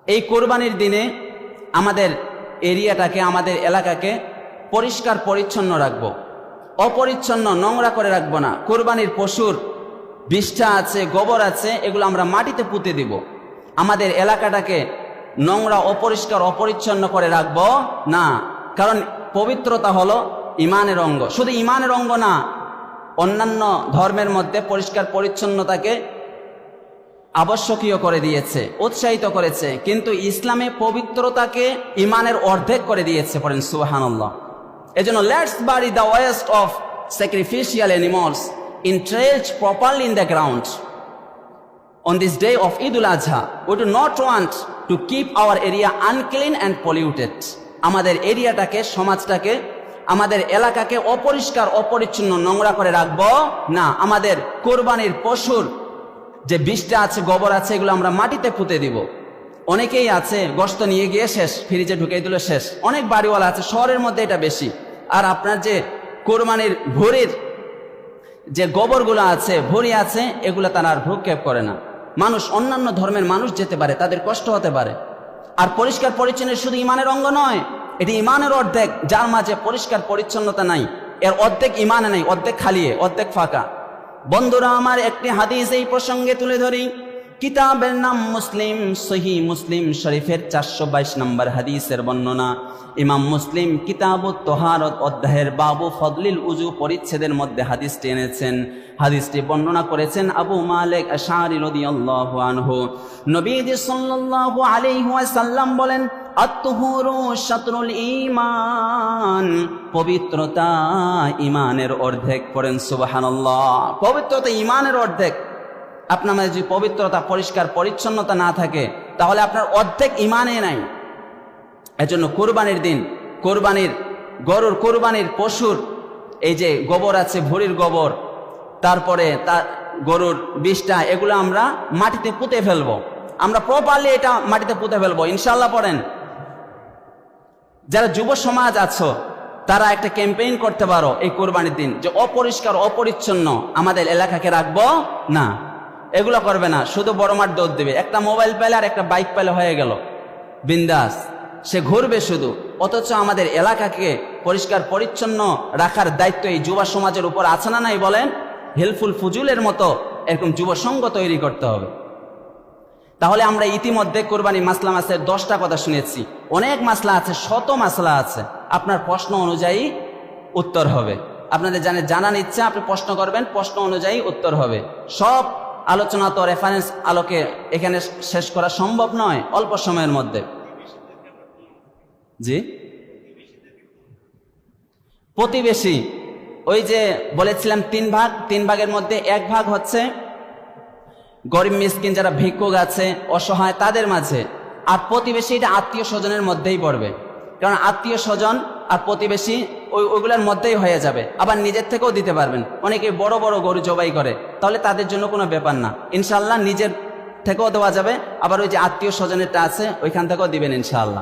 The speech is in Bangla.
এই কোরবানির দিনে আমাদের এরিয়াটাকে, আমাদের এলাকাকে পরিষ্কার পরিচ্ছন্ন রাখবো, অপরিচ্ছন্ন নোংরা করে রাখবো না। কোরবানির পশুর বিষ্ঠা আছে, গোবর আছে, এগুলো আমরা মাটিতে পুঁতে দিব। আমাদের এলাকাটাকে নোংরা, অপরিষ্কার, অপরিচ্ছন্ন করে রাখবো না, কারণ পবিত্রতা হলো ইমানের অঙ্গ। শুধু ইমানের অঙ্গ না, অন্যান্য ধর্মের মধ্যে পরিষ্কার পরিচ্ছন্নতাকে আবশ্যকীয় করে দিয়েছে, উৎসাহিত করেছে, কিন্তু ইসলামে পবিত্রতাকে ইমানের অর্ধেক করে দিয়েছে। পড়েন সুবহানাল্লাহ। এজন্য let's BARI the West of sacrificial animals entrenched properly in the ground. On this day of Eid al-Adha, we do not want to keep our area unclean and polluted. আমাদের এরিয়াটাকে, সমাজটাকে, আমাদের এলাকাকে অপরিষ্কার, অপরিচ্ছন্ন, নোংরা করে রাখবো না। আমাদের কোরবানির পশুর যে বিষ্ঠা আছে, গোবর আছে, এগুলো আমরা মাটিতে পুঁতে দিব। অনেকেই আছে গোশত নিয়ে গিয়ে শেষ, ফ্রিজে ঢুকিয়ে দিল শেষ। অনেক বাড়িওয়ালা আছে, শহরের মধ্যে এটা বেশি। আর আপনার যে কোরবানির ভুঁড়ির যে গোবরগুলো আছে, ভুঁড়ি আছে, এগুলো তারা আর ভ্রুক্ষেপ করে না। মানুষ, অন্যান্য ধর্মের মানুষ যেতে পারে, তাদের কষ্ট হতে পারে। আর পরিষ্কার পরিচ্ছন্ন শুধু ইমানের অঙ্গ নয়, এটি ইমানের অর্ধেক। যার মাঝে পরিষ্কার পরিচ্ছন্নতা নাই, এর অর্ধেক ইমানে নাই, অর্ধেক খালিয়ে, অর্ধেক ফাঁকা। বন্ধুরা আমার, একটি হাদিস এই প্রসঙ্গে তুলে ধরি। কিতাবের নাম মুসলিম, সহিহ মুসলিম শরীফের 422 নম্বর হাদিসের বর্ণনা। ইমাম মুসলিম কিতাবুত তাহারত অধ্যায়ের বাবু ফদলিল উজু পরিচ্ছেদের মধ্যে হাদিসটি এনেছেন। হাদিসটি বর্ণনা করেছেন আবু মালিক আশআরী রাদিয়াল্লাহু আনহু। নবীজি সাল্লাল্লাহু আলাইহি ওয়াসাল্লাম বলেন, আত-তুহুরু শাতরুল ঈমান, পবিত্রতা ঈমানের অর্ধেক। পড়েন সুবহানাল্লাহ। পবিত্রতা ঈমানের অর্ধেক। আপনার মাঝে যদি পবিত্রতা, পরিষ্কার পরিচ্ছন্নতা না থাকে, তাহলে আপনার অর্ধেক ঈমানে নাই। এজন্য কোরবানির দিন, কোরবানির গরুর, কোরবানির পশুর এই যে গোবর আছে, ভুঁড়ির গোবর, তারপরে তার গরুর বিষ্ঠা, এগুলো আমরা মাটিতে পুঁতে ফেলবো। আমরা প্রপারলি এটা মাটিতে পুঁতে ফেলবো ইনশাআল্লাহ। পড়েন, যারা যুব সমাজ আছো, তারা একটা ক্যাম্পেইন করতে পারো এই কোরবানির দিন, যে অপরিষ্কার, অপরিচ্ছন্ন আমাদের এলাকাকে রাখবো না। এগুলো করবে না, শুধু বড় মাঠ দৌড় দেবে। একটা মোবাইল পেলে আর একটা বাইক পেলে হয়ে গেল, বিন্দাস, সে ঘুরবে শুধু। অথচ আমাদের এলাকাকে পরিষ্কার পরিচ্ছন্ন রাখার দায়িত্ব এই যুব সমাজের উপর আছে না নাই? বলেন, হেলফুল ফুজুলের মতো এরকম যুব সংঘ তৈরি করতে হবে। তাহলে আমরা ইতিমধ্যে কোরবানি মাসলা মাসের 10টা কথা শুনেছি। অনেক মাসলা আছে, শত মাসলা আছে। আপনার প্রশ্ন অনুযায়ী উত্তর হবে। আপনাদের জানার ইচ্ছা, আপনি প্রশ্ন করবেন, প্রশ্ন অনুযায়ী উত্তর হবে। সব আলোচনা তো রেফারেন্স আলোকে এখানে শেষ করা সম্ভব নয় অল্প সময়ের মধ্যে। জি, প্রতিবেশী, ওই যে বলেছিলাম 3 ভাগ, 3 ভাগের মধ্যে 1 ভাগ হচ্ছে গরিব মিসকিন, যারা ভিক্ষুক আছে, অসহায়, তাদের মাঝে। আর প্রতিবেশী, এটা আত্মীয় স্বজনের মধ্যেই পড়বে, কারণ আত্মীয় স্বজন আর প্রতিবেশী ওইগুলোর মধ্যেই হয়ে যাবে। আবার নিজের থেকেও দিতে পারবেন। অনেকে বড় বড় গরু জবাই করে, তাহলে তাদের জন্য কোনো ব্যাপার না, ইনশাআল্লাহ নিজের থেকেও দেওয়া যাবে। আবার ওই যে আত্মীয় স্বজনেরটা আছে, ওইখান থেকেও দিবেন ইনশাআল্লাহ।